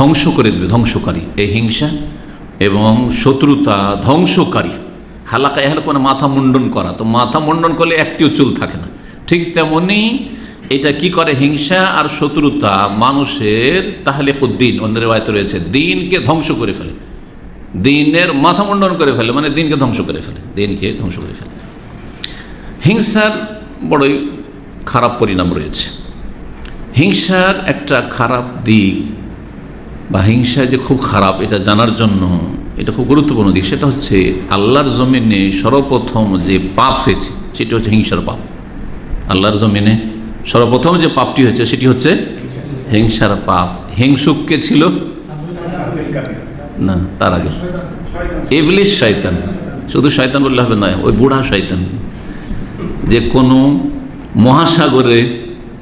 ধ্বংস করে দেবে, ধ্বংসকারী। এই হিংসা এবং শত্রুতা ধ্বংসকারী। হালাকা এহালক মানে মাথা মুন্ডন করা, তো মাথা মুন্ডন করলে একটিও চুল থাকে না। ঠিক তেমনি এটা কি করে, হিংসা আর শত্রুতা মানুষের তাহলিকুদ্দিন, অন্য রিওয়ায়াতে রয়েছে দিনকে ধ্বংস করে ফেলে, দিনের মাথা মুন্ডন করে ফেলে, মানে দিনকে ধ্বংস করে ফেলে, দিনকে ধ্বংস করে ফেলে। হিংসার বড়ই খারাপ পরিণাম রয়েছে। হিংসার একটা খারাপ দিক বা হিংসা যে খুব খারাপ এটা জানার জন্য এটা খুব গুরুত্বপূর্ণ দিক, সেটা হচ্ছে আল্লাহর জমিনে সর্বপ্রথম যে পাপ হয়েছে সেটি হচ্ছে হিংসার পাপ। আল্লাহর জমিনে সর্বপ্রথম যে পাপটি হয়েছে সেটি হচ্ছে হিংসার পাপ। হিংসুক কে ছিল? না, তার আগে ইবলিস, শয়তান। শুধু শয়তান বললে হবে না, ওই বুড়া শয়তান যে কোনো মহাসাগরে,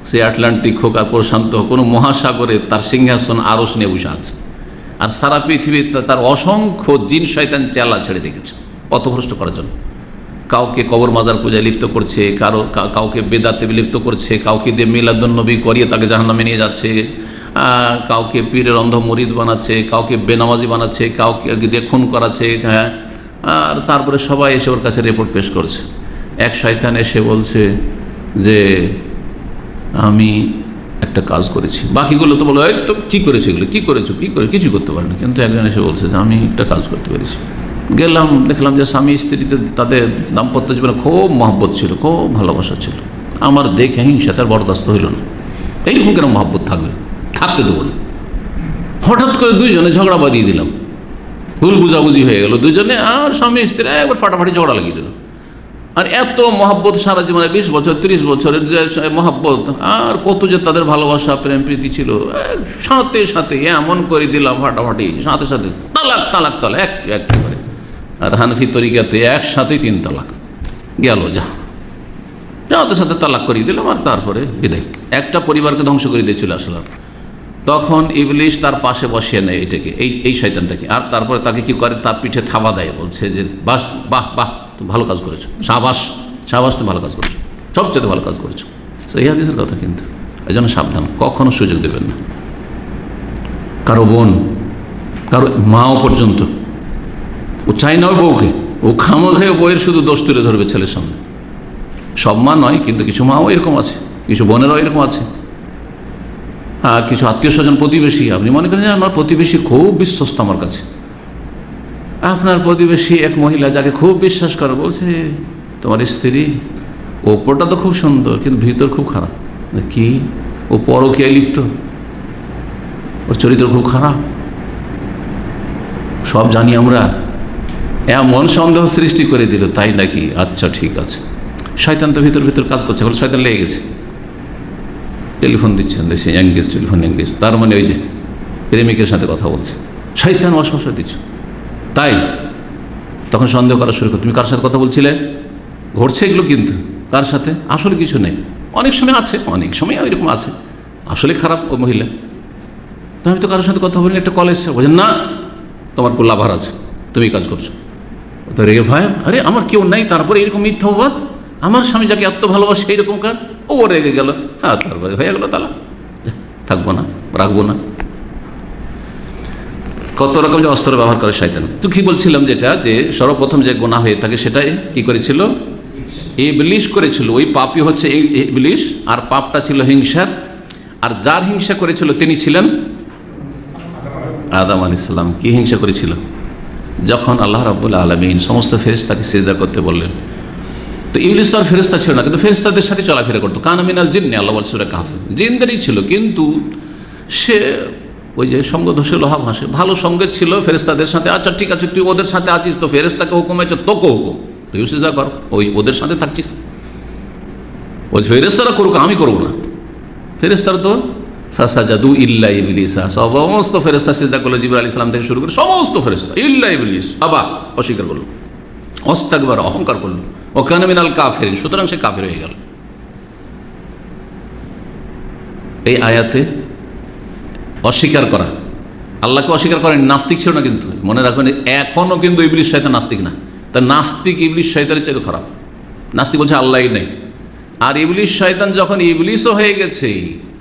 সে আটলান্টিক হোক আর প্রশান্ত হোক, কোনো মহাসাগরে তার সিংহাসন আরশ নিয়ে বসে আছে, আর সারা পৃথিবীতে তার অসংখ্য জিন শয়তান চেলা ছেড়ে রেখেছে পথভ্রষ্ট করার জন্য। কাউকে কবর মাজার পূজায় লিপ্ত করছে, কাউকে বেদাতে লিপ্ত করছে, কাউকে দিয়ে মিলাদুন নবী করিয়ে তাকে জাহান্নামে নিয়ে যাচ্ছে, কাউকে পীরের অন্ধ মুরিদ বানাচ্ছে, কাউকে বেনামাজি বানাচ্ছে, কাউকে দিয়ে খুন করাচ্ছে। হ্যাঁ, আর তারপরে সবাই এসে ওর কাছে রিপোর্ট পেশ করছে। এক শয়তান এসে বলছে যে আমি একটা কাজ করেছি, বাকিগুলো তো বলো এই তো কী করেছে, এগুলো কী করেছো, কী করে কিছু করতে পারেনি, কিন্তু একজন এসে বলছে যে আমি একটা কাজ করতে পেরেছি। গেলাম, দেখলাম যে স্বামী স্ত্রীতে তাদের দাম্পত্য জীবনে খুব মহব্বত ছিল, খুব ভালোবাসা ছিল। আমার দেখে হিংসা তার বরদাস্ত হইল না। এইরকম কেন মহব্বত থাকবে, থাকতে দেবো না। হঠাৎ করে দুইজনে ঝগড়া বাঁধিয়ে দিলাম, ভুল বুঝাবুঝি হয়ে গেল দুজনে, আর স্বামী স্ত্রী একবার ফাটাফাটি ঝগড়া লাগিয়ে দিল। আর এত মহব্বত সারা জীবনে 20 বছর 30 বছরের যে মহব্বত, আর কত যে তাদের ভালোবাসা প্রেম প্রীতি ছিল, সাথে সাথে এমন করে দিলাম ফাটাফাটি, সাথে সাথে তালাক তালাক তালাক এক এক করে। আর হানফি তরিকাতে একসাথে 3 তালাক গেল, সাথে সাথে তালাক করিয়ে দিলাম, আর তারপরে বিদায়। একটা পরিবারকে ধ্বংস করে দিয়ে চলে আসলাম। তখন ইবলিশ তার পাশে বসিয়ে নেয় এটাকে, এই শয়তানটাকে, আর তারপরে তাকে কি করে, তার পিঠে থাবা দেয়, বলছে যে বাহ বাহ বাহ, তুমি ভালো কাজ করেছো, সাবাস সাবাস, তুমি ভালো কাজ করেছো, সবচেয়ে ভালো কাজ করেছো। সেই হাদিসের কথা। কিন্তু এই জন্য সাবধান, কখনো সুযোগ দেবেন না কারো বোন, কারো মাও পর্যন্ত। ও চাই না ওর বউকে, ও খামোখে বউয়ের শুধু দোষ তুলে ধরবে ছেলের সামনে। সব মা নয়, কিন্তু কিছু মাও এরকম আছে, কিছু বোনেরাও এরকম আছে। কিছু আত্মীয় স্বজন, প্রতিবেশী, আপনি মনে করেন যে আমার প্রতিবেশী খুব বিশ্বস্ত আমার কাছে, আপনার প্রতিবেশী এক মহিলা যাকে খুব বিশ্বাস করে বলছে তোমার স্ত্রী ওপরটা তো খুব সুন্দর কিন্তু ভিতর খুব খারাপ। কি? ও পরকীয়ায় লিপ্ত, ওর চরিত্র খুব খারাপ, সব জানি আমরা। এমন সন্দেহ সৃষ্টি করে দিল, তাই নাকি? আচ্ছা ঠিক আছে। শয়তান তো ভিতর ভিতর কাজ করছে, বলে শয়তান লেগে গেছে, টেলিফোন দিচ্ছেন, সে এঙ্গেজ, টেলিফোন এঙ্গেজ, তার মানে ওই যে প্রেমিকের সাথে কথা বলছে। শয়তান ওয়াসওয়াসা দিচ্ছ, তাই তখন সন্দেহ করা শুরু করো, তুমি কার সাথে কথা বলছিলে? ঘটছে এগুলো, কিন্তু কার সাথে? আসলে কিছু নেই। অনেক সময় আছে, অনেক সময় ওইরকম আছে, আসলে খারাপ ও মহিলা। তো আমি তো কারোর সাথে কথা বলিনি, একটা কল এসছে, বলছেন না তোমার কোন লাভার আছে, তুমি কাজ করছো। তো রেগে ভাই, আরে আমার কেউ নাই, তারপরে এরকম মিথ্যা অপবাদ, আমার স্বামী যাকে এত ভালোবাসে এইরকম কাজ। ও রেগে গেল, হ্যাঁ, তারপরে হয়ে গেল তালা, থাকবো না, রাখবো না। কত রকম যে অস্ত্র ব্যবহার করে শয়তান। তো কি বলছিলাম, যেটা যে সর্বপ্রথম যে গুনাহ হয়ে থাকে সেটাই কি করেছিল? ইবলিশ করেছিল। ওই পাপই হচ্ছে এই ইবলিশ, আর পাপটা ছিল হিংসার। আর যার হিংসা করেছিল তিনি ছিলেন আদম আলাইহিস সালাম। কি হিংসা করেছিল? যখন আল্লাহ রাব্বুল আলামিন সমস্ত ফেরেশতাকে সিজদা করতে বললেন, তো ইবলিস তো আর ফেরেশতা ছিল না, কিন্তু ফেরেশতাদের সাথে চলাফেরা করতো। কানা মিনাল জিন্নি, আল্লাহ বলছে সূরা কাহফে, জিনদেরই ছিল। কিন্তু সে ওই যে সঙ্গ দোষে লোহা ভাসে, ভালো সঙ্গে ছিল ফেরেশতাদের সাথে। আচ্ছা ঠিক আছে, তুই ওদের সাথে আছিস, তো ফেরেশতাকে হুকুম হয়েছে তোকে হুকুম, তুইও সিজদা কর, ওই ওদের সাথে থাকছিস। ওই ফেরেশতারা করুক, আমি করবো না। ফেরেশতারা তো ফাসাজাদু ইল্লা ইবলিসা, সমস্ত ফেরেশতা সিজদা করলো, জিবরাইল আলাইহিস সালাম থেকে শুরু করে সমস্ত ফেরেশতা, ইল্লা ইবলিস আবা, অস্বীকার করলো, অস্তাকবার, অহংকার করলো, ও কানা মিনাল কাফিরিন, সুতরাং সে কাফির হয়ে গেল। এই আয়াতে অস্বীকার করা, আল্লাহকে অস্বীকার করেন, নাস্তিক ছিল না। কিন্তু মনে রাখবেন, এখনও কিন্তু ইবলিস শয়তান নাস্তিক না। তা নাস্তিক ইবলিস শয়তানের চাইতে খারাপ। নাস্তিক বলছে আল্লাহই নেই, আর ইবলিস শয়তান যখন ইবলিসও হয়ে গেছে,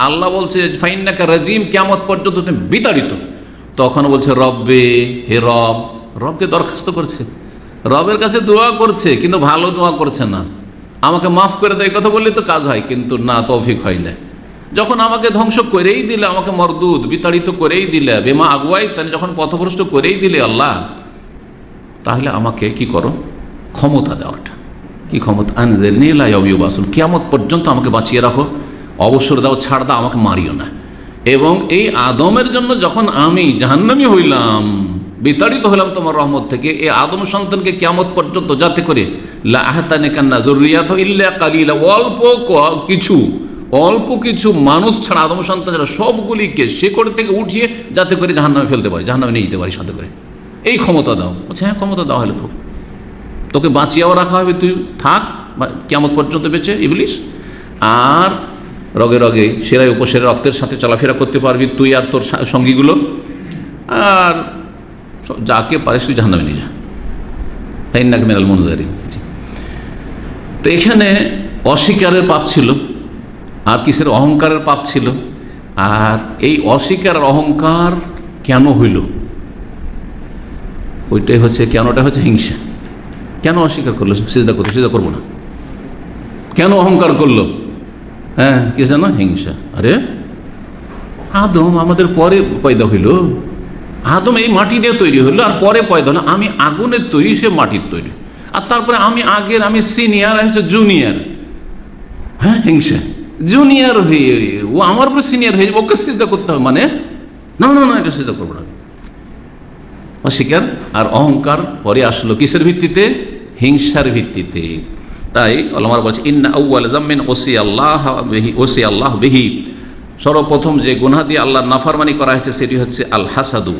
আল্লাহ বলছে ফাইন্নাকা রাজিম, কিয়ামত পর্যন্ত তুমি বিতাড়িত। তখন বলছে রব্বে, হে রব, রবকে দরখাস্ত করছে, রবের কাছে দোয়া করছে, কিন্তু ভালো দোয়া করছে না। আমাকে মাফ করে দেয় কথা বললে তো কাজ হয়, কিন্তু না, তৌফিক হয় না। যখন আমাকে ধ্বংস করেই দিলে, আমাকে মরদুদ বিতাড়িত করেই দিলে, বেমা আগুয়াই তাই, যখন পথভ্রষ্ট করেই দিলে আল্লাহ, তাহলে আমাকে কি করো, ক্ষমতা দেওয়াটা কি ক্ষমতা, আনজিরনি ইলা ইয়াউমি ইউবআসুন, কিয়ামত পর্যন্ত আমাকে বাঁচিয়ে রাখো, অবসর দাও, ছাড় দাও, আমাকে মারিও না। এবং এই আদমের জন্য যখন আমি জাহান্নামী হইলাম, বিতাড়িত হলাম তোমার রহমত থেকে, এই আদম সন্তানকে কিয়ামত পর্যন্ত যাতে করে লা আহতানিকান্না যুররিয়াতু ইল্লা কালিলা, অল্প কিছু মানুষ ছাড়া, আদম সন্তান ছাড়া সবগুলিকে শেকড় থেকে উঠিয়ে যাতে করে জাহান্নামে ফেলতে পারি, জাহান্নামে নিয়ে যেতে পারি সাথে করে, এই ক্ষমতা দাও। বলছে হ্যাঁ, ক্ষমতা দেওয়া হলে তোকে বাঁচিয়েও রাখা হবে, তুই থাক কিয়ামত পর্যন্ত বেঁচে ইবলিস, আর রগে রগে সেরাই উপসেরা রক্তের সাথে চলাফেরা করতে পারবি তুই আর তোর সঙ্গীগুলো, আর যাকে পারিস তুই জাহান্নামে নিয়ে যা, ফাইন্নাকা মিনাল মুনজারিন। তো এখানে অস্বীকারের পাপ ছিল, আর কিসের, অহংকারের পাপ ছিল। আর এই অস্বীকার অহংকার কেন হইল, ওইটাই হচ্ছে, কেনটা হচ্ছে হিংসা। কেন অস্বীকার করলো সিজদা করতে, সিজদা করবো না, কেন অহংকার করলো? হ্যাঁ, কি জানো, হিংসা। আরে আদম আমাদের পরে পয়দা হইল, আদম এই মাটি দিয়ে তৈরি হইলো, আর পরে পয়দা হলো, আমি আগুনের তৈরি, সে মাটির তৈরি, আর তারপরে আমি আগের, আমি সিনিয়র, আর হচ্ছে জুনিয়র। হ্যাঁ, হিংসা, জুনিয়র হয়ে ও আমার উপরে সিনিয়র হয়ে যাবে, ওকে সিজদা করতে হবে, মানে না না না, এটা সিজদা করবো না। অস্বীকার আর অহংকার পরে আসলো কিসের ভিত্তিতে, হিংসার ভিত্তিতে। তাই আল্লাহ বলছে ইন্না আউয়াল যামমিন ওসি আল্লাহ বিহি, সর্বপ্রথম যে গুনাহ দিয়ে আল্লাহর নাফরমানি করা হয়েছে সেটি হচ্ছে আল হাসাদু,